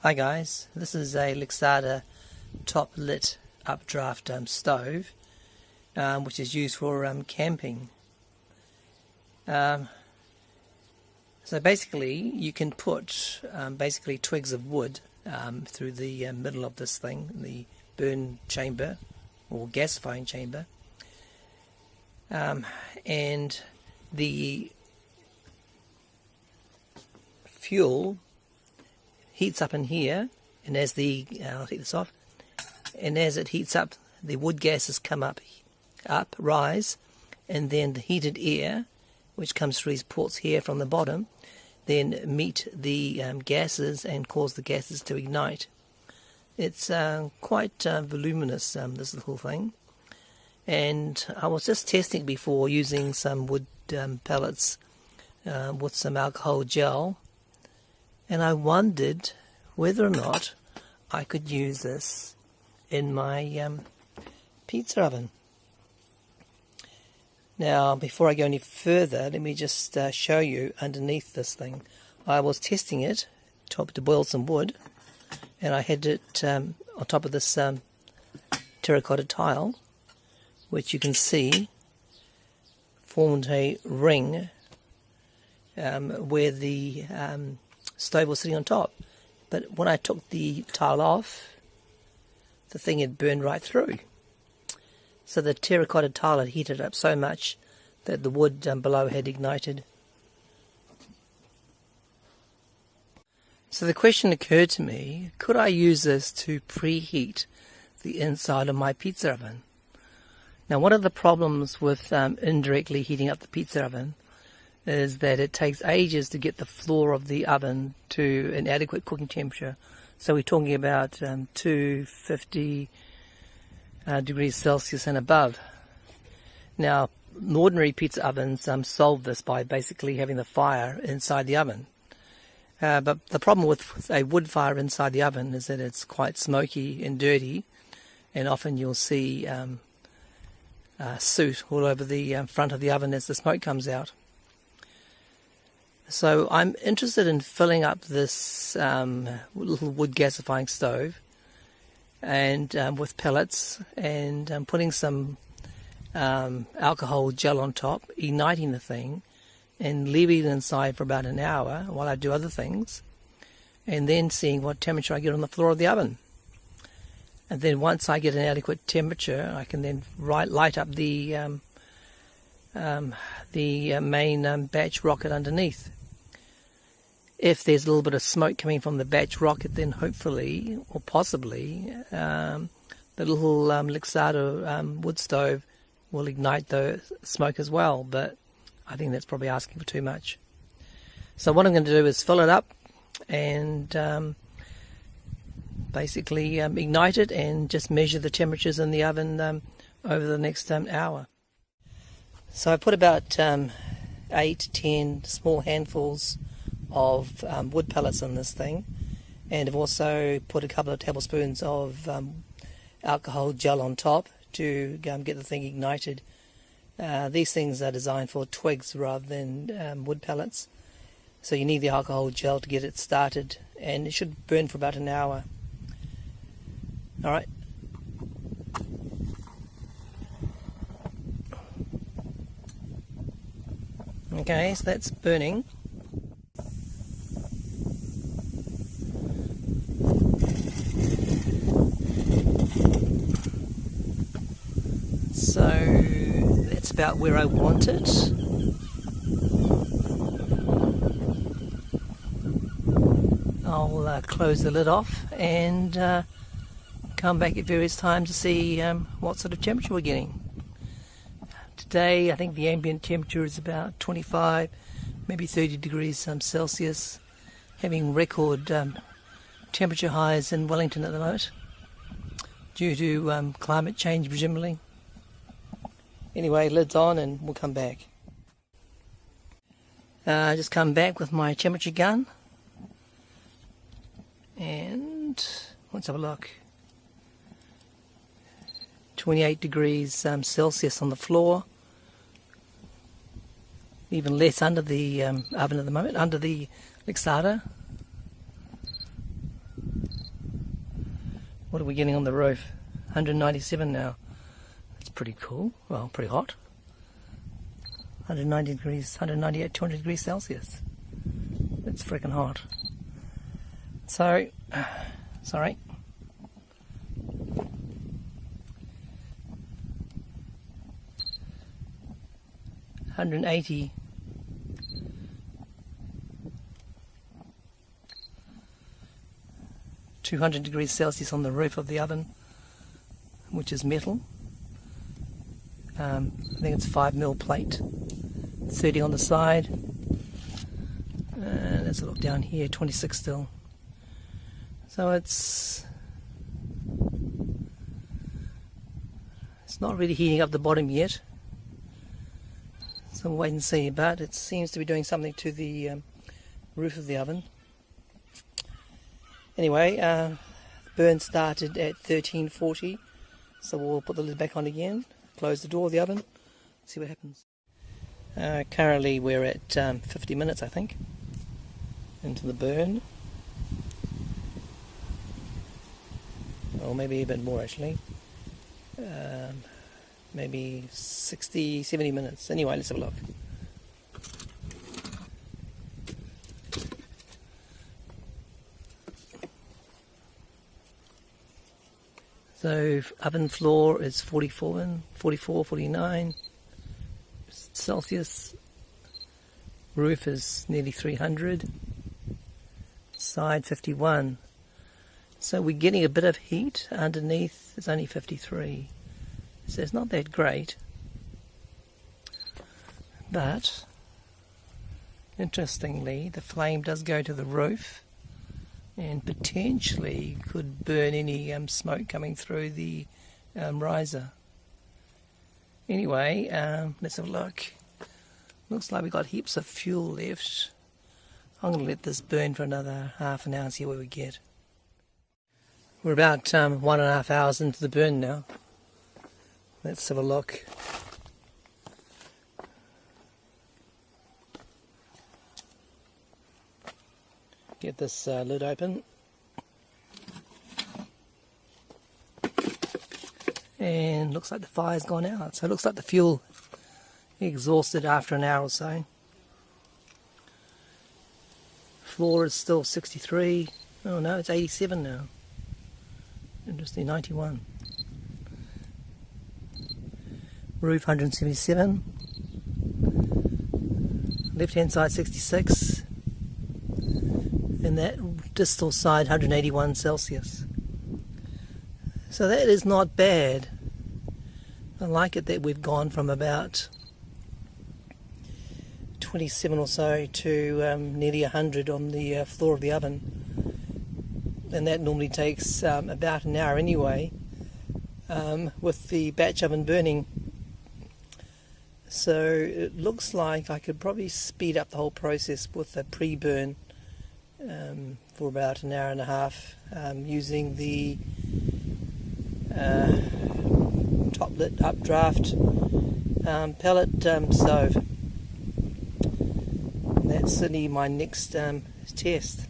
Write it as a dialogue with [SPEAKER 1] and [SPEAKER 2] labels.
[SPEAKER 1] Hi guys, this is a Lixada top lit updraft stove which is used for camping. So basically you can put basically twigs of wood through the middle of this thing, the burn chamber or gasifying chamber, and the fuel heats up in here, and as the I'll take this off, and as it heats up, the wood gases come up, rise, and then the heated air, which comes through these ports here from the bottom, then meet the gases and cause the gases to ignite. It's quite voluminous, this little thing, and I was just testing before using some wood pellets with some alcohol gel. And I wondered whether or not I could use this in my pizza oven. Now, before I go any further, let me just show you underneath this thing. I was testing it to boil some wood, and I had it on top of this terracotta tile, which you can see formed a ring where the stove was sitting on top. But when I took the tile off, the thing had burned right through. So the terracotta tile had heated up so much that the wood below had ignited. So the question occurred to me, could I use this to preheat the inside of my pizza oven? Now, one of the problems with indirectly heating up the pizza oven is that it takes ages to get the floor of the oven to an adequate cooking temperature. So we're talking about 250 degrees Celsius and above. Now, ordinary pizza ovens solve this by basically having the fire inside the oven. But the problem with a wood fire inside the oven is that it's quite smoky and dirty, and often you'll see soot all over the front of the oven as the smoke comes out. So I'm interested in filling up this little wood gasifying stove and with pellets, and putting some alcohol gel on top, igniting the thing, and leaving it inside for about an hour while I do other things, and then seeing what temperature I get on the floor of the oven. And then once I get an adequate temperature, I can then light up the main batch rocket underneath. If there's a little bit of smoke coming from the batch rocket, then hopefully, or possibly, the little Lixada wood stove will ignite the smoke as well, but I think that's probably asking for too much. So what I'm going to do is fill it up and basically ignite it and just measure the temperatures in the oven over the next hour. So I put about 8 to 10 small handfuls of wood pellets on this thing, and I've also put a couple of tablespoons of alcohol gel on top to get the thing ignited. These things are designed for twigs rather than wood pellets, so you need the alcohol gel to get it started, and it should burn for about an hour. Alright. Okay, so that's burning. So that's about where I want it. I'll close the lid off and come back at various times to see what sort of temperature we're getting. Today I think the ambient temperature is about 25, maybe 30 degrees Celsius, having record temperature highs in Wellington at the moment due to climate change presumably. Anyway, lid's on and we'll come back. Just come back with my temperature gun, and let's have a look. 28 degrees Celsius on the floor, even less under the oven at the moment, under the Lixada. What are we getting on the roof? 197 now. That's pretty cool. Well, pretty hot. 190 degrees, 198, 200 degrees Celsius. It's freaking hot. So, sorry. $180. 200 degrees Celsius on the roof of the oven, which is metal. I think it's 5mm plate. 30 on the side. And let's look down here, 26 still. So it's not really heating up the bottom yet. So we'll wait and see, but it seems to be doing something to the roof of the oven. Anyway, burn started at 1340, so we'll put the lid back on again, close the door of the oven, see what happens. Currently we're at 50 minutes, I think, into the burn. Or maybe a bit more actually. Maybe 60, 70 minutes. Anyway, let's have a look. So oven floor is 44, 49 Celsius. Roof is nearly 300. Side 51. So we're getting a bit of heat. Underneath it's only 53. So it's not that great. But interestingly, the flame does go to the roof and potentially could burn any smoke coming through the riser. Anyway, let's have a look. Looks like we've got heaps of fuel left. I'm going to let this burn for another half an hour and see what we get. We're about 1.5 hours into the burn now. Let's have a look. Get this lid open. And looks like the fire's gone out. So it looks like the fuel exhausted after an hour or so. Floor is still 63. Oh no, it's 87 now. Interesting, 91. Roof 177. Left hand side 66. And that distal side 181 Celsius. So that is not bad. I like it that we've gone from about 27 or so to nearly 100 on the floor of the oven. And that normally takes about an hour anyway, with the batch oven burning. So it looks like I could probably speed up the whole process with a pre-burn for about an hour and a half, using the top lit updraft pellet stove. And that's certainly my next test.